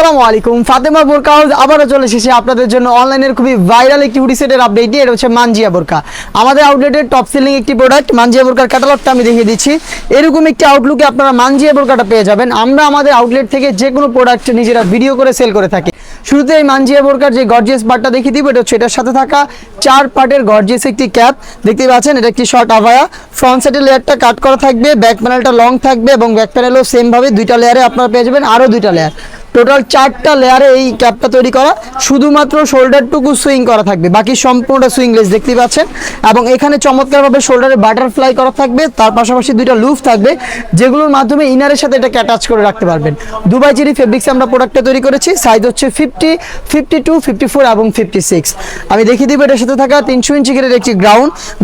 আসসালামু আলাইকুম, ফাতেমা বোরকা হাউস আবারও চলে এসেছে আপনাদের জন্য অনলাইনের খুবই ভাইরাল একটি হুডি সেটের আপডেট নিয়ে। এটা হচ্ছে মানজিয়া বোরকা, আমাদের আউটলেটের টপ সেলিং একটি প্রোডাক্ট। মানজিয়া বোরকার ক্যাটালগটা আমি দেখিয়ে দিচ্ছি। এরকম একটি আউটলুকে আপনারা মানজিয়া বোরকাটা পেয়ে যাবেন। আমরা আমাদের আউটলেট থেকে যে কোনো প্রোডাক্ট নিজেরা ভিডিও করে সেল করে থাকি। শুরুতে এই মানজিয়া বোরকার যে গর্জিয়াস পার্টটা দেখিয়ে দিব, এটা হচ্ছে এটার সাথে থাকা 4 পার্টের গর্জিয়াস একটি ক্যাপ দেখতে পাচ্ছেন। এটা একটি শর্ট আভায়া, ফ্রন্ট সাইডের লেয়ারটা কাট করা থাকবে, ব্যাক প্যানেলটা লং থাকবে এবং ব্যাক প্যানেলও সেম ভাবে 2টা লেয়ারে আপনারা পেয়ে যাবেন, আরও 2টা লেয়ার, টোটাল 4টা লেয়ারে এই ক্যাপটা তৈরি করা। শুধুমাত্র শোল্ডারটুকু সুইং করা থাকবে, বাকি সম্পূর্ণটা সুইংলেস দেখতে পাচ্ছেন। এবং এখানে চমৎকারভাবে শোল্ডারে বাটারফ্লাই করা থাকবে, তার পাশাপাশি 2টা লুফ থাকবে যেগুলোর মাধ্যমে ইনারের সাথে এটাকে অ্যাটাচ করে রাখতে পারবেন। দুবাই চেরি ফেব্রিক্সে আমরা প্রোডাক্টটা তৈরি করেছি। সাইজ হচ্ছে 50, 52, 54 এবং 56। আমি দেখিয়ে দিব এটার সাথে থাকা 300 ইঞ্চি ঘেরের একটি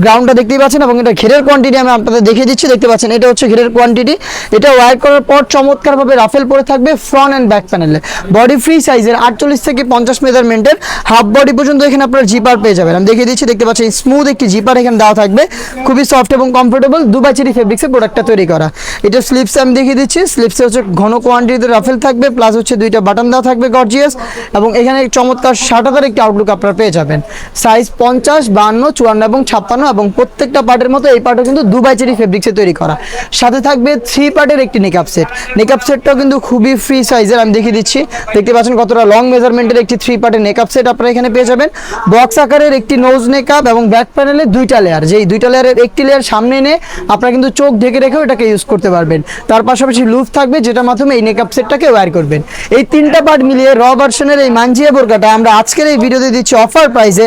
গ্রাউন্ডটা দেখতেই পাচ্ছেন এবং এটা ঘেরের কোয়ান্টিটি আমি আপনাদের দেখিয়ে দিচ্ছি। দেখতে পাচ্ছেন এটা হচ্ছে ঘেরের কোয়ান্টিটি। এটা ওয়্যার করার পর চমৎকারভাবে রাফেল পরে থাকবে ফ্রন্ট অ্যান্ড ব্যাক প্যানেলে। বডি ফ্রি সাইজের 48 থেকে 50 মেজারমেন্টের হাফ বডি পর্যন্ত এখানে আপনারা জিপার পেয়ে যাবেন। আমি দেখিয়ে দিচ্ছি, দেখতে পাচ্ছেন স্মুথ একটি জিপার এখানে দেওয়া থাকবে, খুবই সফট এবং কমফোর্টেবল। দুবাই চেরি ফেব্রিক্সের প্রোডাক্টটা তৈরি করা। এটা স্লিপস আমি দেখিয়ে দিচ্ছি। স্লিপসে হচ্ছে ঘন কোয়ান্টিটিতে রাফেল থাকবে, প্লাস হচ্ছে 2টা বাটন দেওয়া থাকবে গর্জিয়াস। এবং এখানে চমৎকার শার্টার একটি আউটলুক আপনারা পেয়ে যাবেন। সাইজ 50, 52, 54 এবং 56 এবং প্রত্যেকটা পার্টের মতো এই পার্টও কিন্তু দুবাই চেরি ফেব্রিক্সে তৈরি করা। সাথে থাকবে 3 পার্টের একটি নেকআপ সেট। নেকআপ সেটটাও কিন্তু খুবই ফ্রি সাইজের, আমি দেখিয়ে দিচ্ছি। দেখতে পাচ্ছেন কতটা লং মেজারমেন্টের একটি 3 পার্টের নেকআপ সেট আপনারা এখানে পেয়ে যাবেন। বক্স আকারের একটি নোজ নেকআপ এবং ব্যাক প্যানেলে 2টা লেয়ার, যেই 2টা লেয়ারের একটি লেয়ার সামনে এনে আপনারা কিন্তু চোখ ঢেকে রেখেও এটাকে ইউজ করতে পারবেন। তার পাশাপাশি লুফ থাকবে যেটার মাধ্যমে এই নেকআপ সেটটাকে ওয়্যার করবেন। এই 3টা পার্ট মিলিয়ে র ভার্সনের এই মানজিয়া বোরকাটা আমরা আজকের এই ভিডিওতে দিচ্ছি অফার প্রাইসে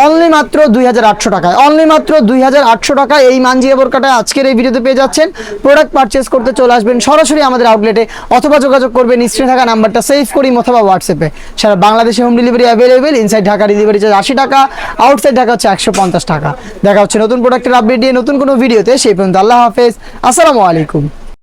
অনলি মাত্র 2800 টাকায়। অনলি মাত্র 2800 টাকায় এই মানজিয়া বোরকাটা আজকের এই ভিডিওতে পেয়ে যাচ্ছেন। প্রোডাক্ট পারচেস করতে চলে আসবেন সরাসরি আমাদের আউটলেটে, অথবা যোগাযোগ করবেন স্ক্রিনে থাকা নাম্বারটা সেভ করি অথবা হোয়াটসঅ্যাপে। সারা বাংলাদেশে home delivery available. Inside Dhaka delivery charge 80 টাকা, আউটসাইড ঢাকা হচ্ছে 150 টাকা। দেখা হচ্ছে নতুন প্রোডাক্টের আপডেট দিয়ে নতুন কোনো ভিডিওতে। সেই পর্যন্ত আল্লাহ হাফেজ, আসসালামু আলাইকুম।